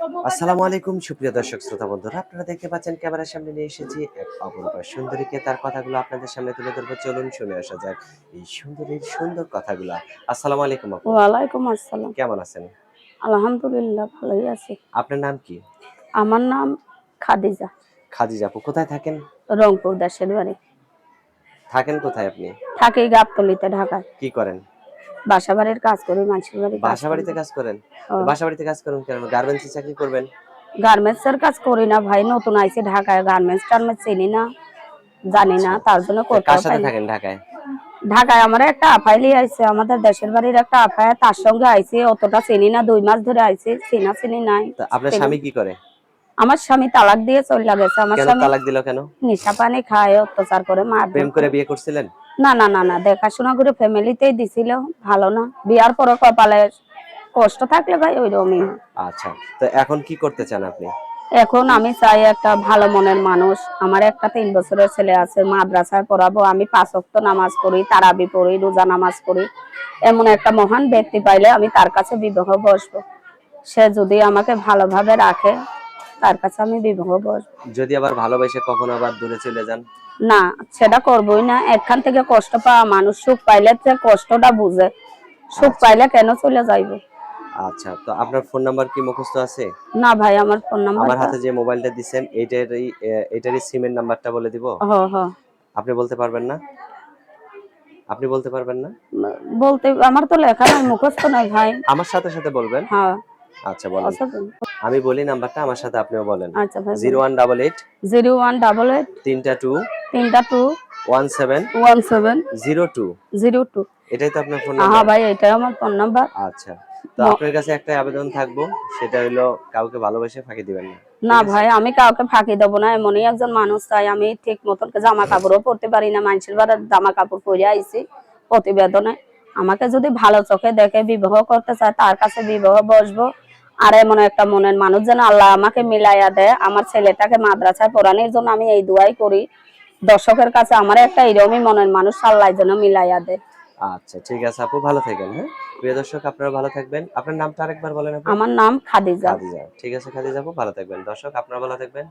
আসসালামু আলাইকুম সুপ্রিয় দর্শক শ্রোতা বন্ধুরা, আপনারা দেখতে পাচ্ছেন ক্যামেরার সামনে নিয়ে এসেছি এক অপরূপা সুন্দরীকে। তার কথাগুলো আপনাদের সামনে তুলে ধরবো, চলুন শুনে আসা যাক এই সুন্দরীর সুন্দর কথাগুলা। আসসালামু আলাইকুম আপু, ওয়ালাইকুম আসসালাম। কেমন আছেন? আলহামদুলিল্লাহ ভালোই আছি। আপনার নাম কি? আমার নাম খাদিজা। খাদিজা আপু, কোথায় থাকেন? রংপুর দেশের বাড়ি। থাকেন কোথায় আপনি? থাকি গাবতলীতে, ঢাকায়। কি করেন? বাসা বাড়ির কাজ করি, মানুষের বাড়ি কাজ বাসা করি। বাড়িতে কাজ করেন? ও, তো বাসা বাড়িতে কাজ করেন কেন? গার্মেন্টসে চাকরি করবেন? গার্মেন্টস এর কাজ করি না ভাই, নতুন আইছি ঢাকায়, গার্মেন্টস টার্মেন্টস চিনি না, জানি না, আচ্ছা, তার জন্য তো করতেও কার সাথে পারি না। থাকেন ঢাকায়? ঢাকায় আমার একটা আপাইলি আইছে, আমাদের দেশের বাড়ির একটা আপায়, তার সঙ্গে আইছি, অতটা চিনি না, 2 মাস ধরে আইছি, চিনা চিনি নাই। তো আপনার স্বামী কি করে? আমার স্বামী তালাক দিয়ে চলে গেছে। আমার কেন স্বামী তালাক দিল কেন? নেশা পানি খায়, অত্যাচার করে, মারধর প্রেম করে করে। বিয়ে করছিলেন? না না না না, দেখাশোনা করে ফ্যামিলিতেই দিছিল, ভালো না। বিয়ার পরে কপালে কষ্ট থাকলে ভাই ওইরকমই। আচ্ছা, তো এখন কি করতে চান আপনি? এখন আমি চাই একটা ভালো মনের মানুষ। আমার একটা 3 বছরের ছেলে আছে, মাদ্রাসায় পড়াবো। আমি 5 ওয়াক্ত নামাজ পড়ি, তারাবি পড়ি, রোজা নামাজ পড়ি। এমন একটা মহান ব্যক্তি পাইলে আমি তার কাছে বিবাহ বসবো। সে যদি আমাকে ভালোভাবে রাখে, তার কাছে আমি বিবাহ বসবো। যদি আবার ভালোবেসে কখনো আবার দূরে চলে যান? না, সেটা করবোই না। এখান থেকে কষ্ট পাওয়া মানুষ সুখ পাইলে যে কষ্টটা বুঝে, সুখ আচ্ছা পাইলে কেন চলে যাইবো? আচ্ছা, তো আপনার ফোন নাম্বার কি মুখস্থ আছে? না ভাই, আমার ফোন আমার নাম্বারটা। হাতে যে মোবাইলটা দিচ্ছেন এইটারই সিমের নাম্বারটা বলে দিব? হ হ। আপনি বলতে পারবেন না? আপনি বলতে পারবেন না? বলতে আমার তো লেখা নাই, মুখস্থ নাই ভাই। আমার সাথে সাথে বলবেন। হ্যাঁ। আচ্ছা বলেন। আচ্ছা আমি বলি নাম্বারটা, আমার সাথে আপনিও বলেন। আচ্ছা ভাই বলুন। 0188 0188 3টা 2 3টা 2 17 1702। 02। এটাই তো আপনার ফোন হ্যাঁ নাম্বার? ভাই, এটাই আমার ফোন নাম্বার। আচ্ছা, তো আপনার কাছে একটা আবেদন থাকবো, সেটা হলো কাউকে ভালোবেসে ফাঁকি দিবেন না। না ঠিক আছে? ভাই, আমি কাউকে ফাঁকি দেবো না। এমনই একজন মানুষ চাই। আমি ঠিক মতন জামা কাপড়ও পরতে পারি না, মানুষের বাড়ির জামা কাপড় পরে আইছি প্রতিবেদনে। আমাকে যদি ভালো চোখে দেখে বিবাহ করতে চায়, তার কাছে বিবাহ বসবো। আর এমন একটা মনের মানুষ যেন আল্লাহ আমাকে মিলাইয়া দেয়। আমার ছেলেটাকে মাদ্রাসায় পড়ানোর জন্য আমি এই দোয়াই করি দর্শকের কাছে, আমার একটা এরকমই মনের মানুষ আল্লাহ যেন মিলাইয়া দেয়। আচ্ছা ঠিক আছে আপু, ভালো থাকেন। হ্যাঁ, প্রিয় দর্শক আপনারা ভালো থাকবেন। আপনার নামটা আরেকবার বলেন আপু। আমার নাম খাদিজা। খাদিজা, ঠিক আছে খাদিজা আপু, ভালো থাকবেন। দর্শক আপনারা ভালো থাকবেন।